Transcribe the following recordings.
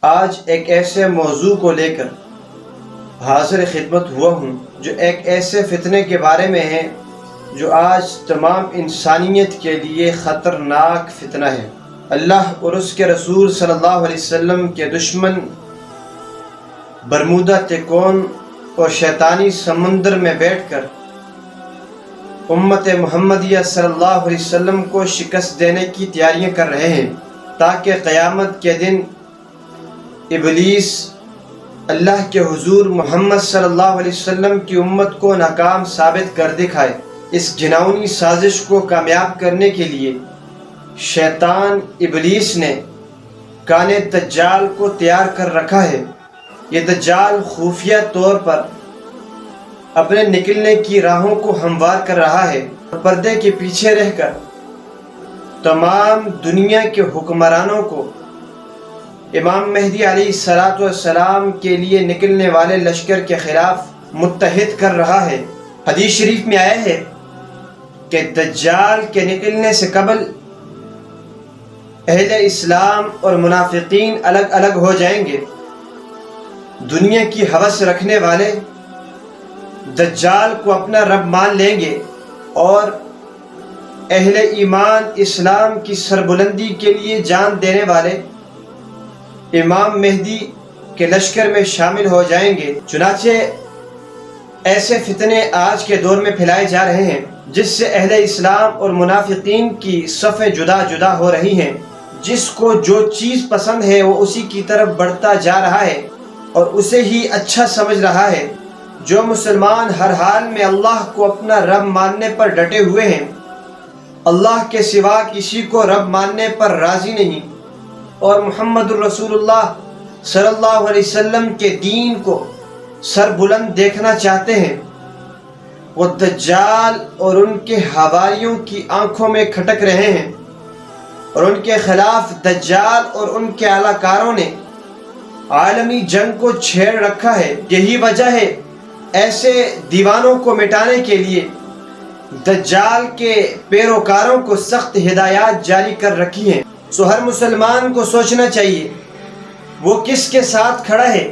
آج ایک ایسے موضوع کو لے کر حاضر خدمت ہوا ہوں جو ایک ایسے فتنے کے بارے میں ہے جو آج تمام انسانیت کے لیے خطرناک فتنہ ہے۔ اللہ اور اس کے رسول صلی اللہ علیہ وسلم کے دشمن برمودا تکون اور شیطانی سمندر میں بیٹھ کر امت محمدیہ صلی اللہ علیہ وسلم کو شکست دینے کی تیاریاں کر رہے ہیں، تاکہ قیامت کے دن ابلیس اللہ کے حضور محمد صلی اللہ علیہ وسلم کی امت کو ناکام ثابت کر دکھائے۔ اس گھناؤنی سازش کو کامیاب کرنے کے لیے شیطان ابلیس نے کان دجال کو تیار کر رکھا ہے۔ یہ دجال خفیہ طور پر اپنے نکلنے کی راہوں کو ہموار کر رہا ہے اور پردے کے پیچھے رہ کر تمام دنیا کے حکمرانوں کو امام مہدی علیہ السلام کے لیے نکلنے والے لشکر کے خلاف متحد کر رہا ہے۔ حدیث شریف میں آیا ہے کہ دجال کے نکلنے سے قبل اہل اسلام اور منافقین الگ الگ ہو جائیں گے۔ دنیا کی ہوس رکھنے والے دجال کو اپنا رب مان لیں گے اور اہل ایمان اسلام کی سربلندی کے لیے جان دینے والے امام مہدی کے لشکر میں شامل ہو جائیں گے۔ چنانچہ ایسے فتنے آج کے دور میں پھیلائے جا رہے ہیں جس سے اہل اسلام اور منافقین کی صفیں جدا جدا ہو رہی ہیں۔ جس کو جو چیز پسند ہے وہ اسی کی طرف بڑھتا جا رہا ہے اور اسے ہی اچھا سمجھ رہا ہے۔ جو مسلمان ہر حال میں اللہ کو اپنا رب ماننے پر ڈٹے ہوئے ہیں، اللہ کے سوا کسی کو رب ماننے پر راضی نہیں اور محمد الرسول اللہ صلی اللہ علیہ وسلم کے دین کو سر بلند دیکھنا چاہتے ہیں، وہ دجال اور ان کے حواریوں کی آنکھوں میں کھٹک رہے ہیں اور ان کے خلاف دجال اور ان کے اعلی کاروں نے عالمی جنگ کو چھیڑ رکھا ہے۔ یہی وجہ ہے ایسے دیوانوں کو مٹانے کے لیے دجال کے پیروکاروں کو سخت ہدایات جاری کر رکھی ہیں۔ سو ہر مسلمان کو سوچنا چاہیے وہ کس کے ساتھ کھڑا ہے،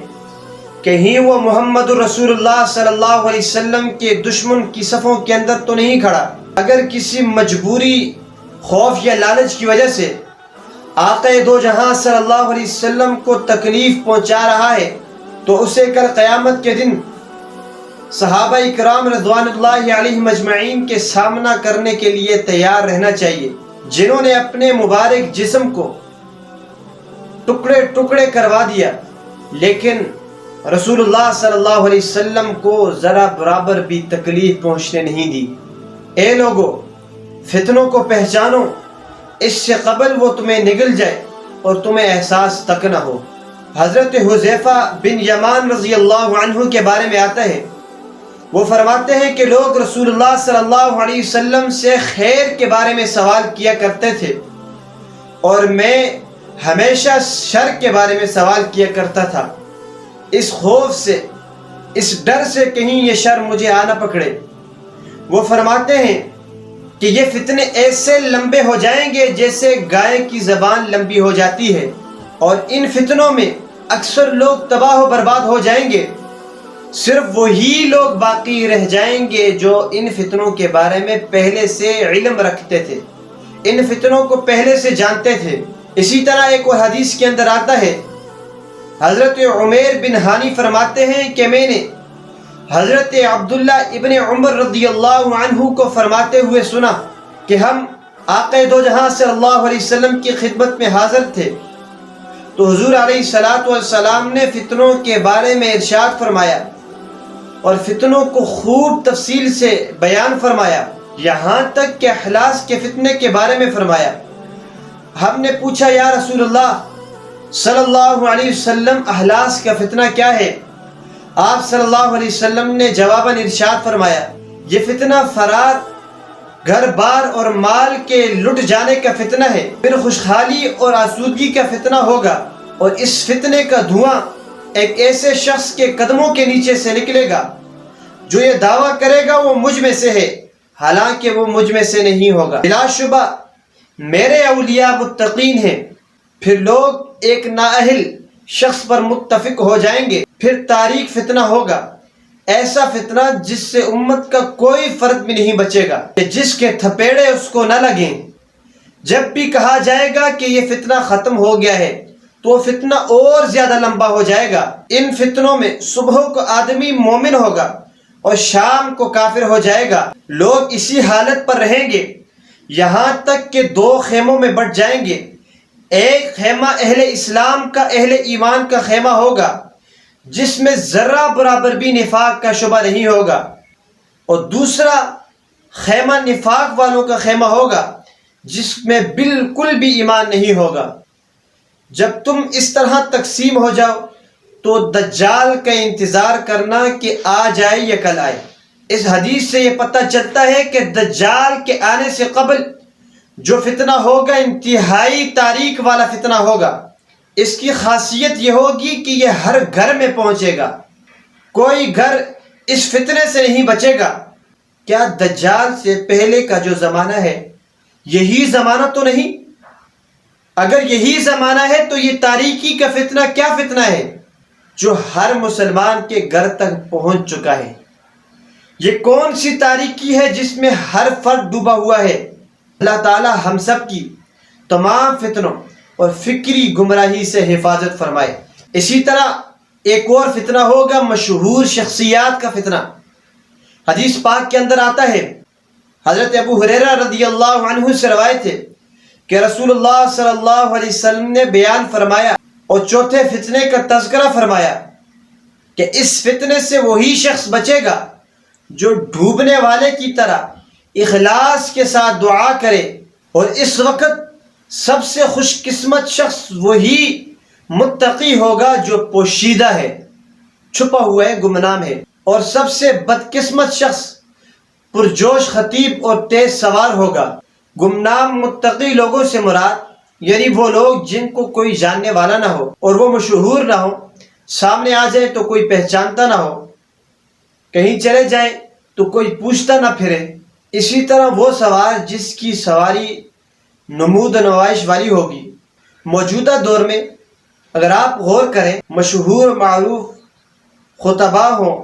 کہیں وہ محمد الرسول اللہ صلی اللہ علیہ وسلم کے دشمن کی صفوں کے اندر تو نہیں کھڑا۔ اگر کسی مجبوری، خوف یا لالچ کی وجہ سے آقا دو جہاں صلی اللہ علیہ وسلم کو تکلیف پہنچا رہا ہے تو اسے کل قیامت کے دن صحابہ اکرام رضوان اللہ علیہم اجمعین کے سامنا کرنے کے لیے تیار رہنا چاہیے، جنہوں نے اپنے مبارک جسم کو ٹکڑے ٹکڑے کروا دیا لیکن رسول اللہ صلی اللہ علیہ وسلم کو ذرا برابر بھی تکلیف پہنچنے نہیں دی۔ اے لوگو، فتنوں کو پہچانو اس سے قبل وہ تمہیں نگل جائے اور تمہیں احساس تک نہ ہو۔ حضرت حذیفہ بن یمان رضی اللہ عنہ کے بارے میں آتا ہے، وہ فرماتے ہیں کہ لوگ رسول اللہ صلی اللہ علیہ وسلم سے خیر کے بارے میں سوال کیا کرتے تھے اور میں ہمیشہ شر کے بارے میں سوال کیا کرتا تھا، اس خوف سے، اس ڈر سے کہیں یہ شر مجھے آنا پکڑے۔ وہ فرماتے ہیں کہ یہ فتنے ایسے لمبے ہو جائیں گے جیسے گائے کی زبان لمبی ہو جاتی ہے، اور ان فتنوں میں اکثر لوگ تباہ و برباد ہو جائیں گے، صرف وہی لوگ باقی رہ جائیں گے جو ان فتنوں کے بارے میں پہلے سے علم رکھتے تھے، ان فتنوں کو پہلے سے جانتے تھے۔ اسی طرح ایک اور حدیث کے اندر آتا ہے، حضرت عمیر بن ہانی فرماتے ہیں کہ میں نے حضرت عبداللہ ابن عمر رضی اللہ عنہ کو فرماتے ہوئے سنا کہ ہم آقا دو جہاں صلی اللہ علیہ وسلم کی خدمت میں حاضر تھے تو حضور علیہ السلام نے فتنوں کے بارے میں ارشاد فرمایا اور فتنوں کو خوب تفصیل سے بیان فرمایا، یہاں تک کہ اخلاص کے فتنے کے بارے میں فرمایا۔ ہم نے پوچھا یا رسول اللہ صلی اللہ علیہ وسلم، اخلاص کا فتنہ کیا ہے؟ آپ صلی اللہ علیہ وسلم نے جواباً ارشاد فرمایا، یہ فتنہ فرار، گھر بار اور مال کے لٹ جانے کا فتنہ ہے، پھر خوشحالی اور آسودگی کا فتنہ ہوگا، اور اس فتنے کا دھواں ایک ایسے شخص کے قدموں کے نیچے سے نکلے گا جو یہ دعویٰ کرے گا وہ مجھ میں سے ہے، حالانکہ وہ مجھ میں سے نہیں ہوگا۔ بلا شبہ میرے اولیاء متقین ہیں، پھر لوگ ایک نااہل شخص پر متفق ہو جائیں گے، پھر تاریک فتنہ ہوگا، ایسا فتنہ جس سے امت کا کوئی فرد بھی نہیں بچے گا کہ جس کے تھپیڑے اس کو نہ لگیں۔ جب بھی کہا جائے گا کہ یہ فتنہ ختم ہو گیا ہے تو وہ فتنہ اور زیادہ لمبا ہو جائے گا۔ ان فتنوں میں صبح کو آدمی مومن ہوگا اور شام کو کافر ہو جائے گا۔ لوگ اسی حالت پر رہیں گے یہاں تک کہ دو خیموں میں بٹ جائیں گے۔ ایک خیمہ اہل اسلام کا، اہل ایمان کا خیمہ ہوگا جس میں ذرہ برابر بھی نفاق کا شبہ نہیں ہوگا، اور دوسرا خیمہ نفاق والوں کا خیمہ ہوگا جس میں بالکل بھی ایمان نہیں ہوگا۔ جب تم اس طرح تقسیم ہو جاؤ تو دجال کا انتظار کرنا کہ آ جائے یا کل آئے۔ اس حدیث سے یہ پتہ چلتا ہے کہ دجال کے آنے سے قبل جو فتنہ ہوگا انتہائی تاریک والا فتنہ ہوگا۔ اس کی خاصیت یہ ہوگی کہ یہ ہر گھر میں پہنچے گا، کوئی گھر اس فتنے سے نہیں بچے گا۔ کیا دجال سے پہلے کا جو زمانہ ہے یہی زمانہ تو نہیں؟ اگر یہی زمانہ ہے تو یہ تاریکی کا فتنہ کیا فتنہ ہے جو ہر مسلمان کے گھر تک پہنچ چکا ہے؟ یہ کون سی تاریکی ہے جس میں ہر فرد ڈوبا ہوا ہے؟ اللہ تعالی ہم سب کی تمام فتنوں اور فکری گمراہی سے حفاظت فرمائے۔ اسی طرح ایک اور فتنہ ہوگا، مشہور شخصیات کا فتنہ۔ حدیث پاک کے اندر آتا ہے، حضرت ابو ہریرہ رضی اللہ عنہ سے روایت ہے کہ رسول اللہ صلی اللہ علیہ وسلم نے بیان فرمایا اور چوتھے فتنے کا تذکرہ فرمایا کہ اس فتنے سے وہی شخص بچے گا جو ڈوبنے والے کی طرح اخلاص کے ساتھ دعا کرے، اور اس وقت سب سے خوش قسمت شخص وہی متقی ہوگا جو پوشیدہ ہے، چھپا ہوا ہے، گمنام ہے، اور سب سے بدقسمت شخص پرجوش خطیب اور تیز سوار ہوگا۔ گمنام متقی لوگوں سے مراد یعنی وہ لوگ جن کو کوئی جاننے والا نہ ہو اور وہ مشہور نہ ہو، سامنے آ جائے تو کوئی پہچانتا نہ ہو، کہیں چلے جائیں تو کوئی پوچھتا نہ پھرے۔ اسی طرح وہ سوار جس کی سواری نمود و نمائش والی ہوگی۔ موجودہ دور میں اگر آپ غور کریں، مشہور معروف خطباء ہوں،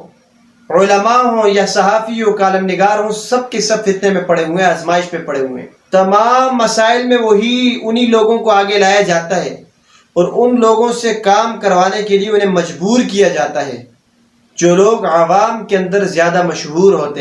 علماء ہوں یا صحافی ہوں، کالم نگار ہوں، سب کے سب فتنے میں پڑے ہوئے ہیں، آزمائش پہ پڑے ہوئے ہیں۔ تمام مسائل میں انہی لوگوں کو آگے لایا جاتا ہے اور ان لوگوں سے کام کروانے کے لیے انہیں مجبور کیا جاتا ہے جو لوگ عوام کے اندر زیادہ مشہور ہوتے ہیں۔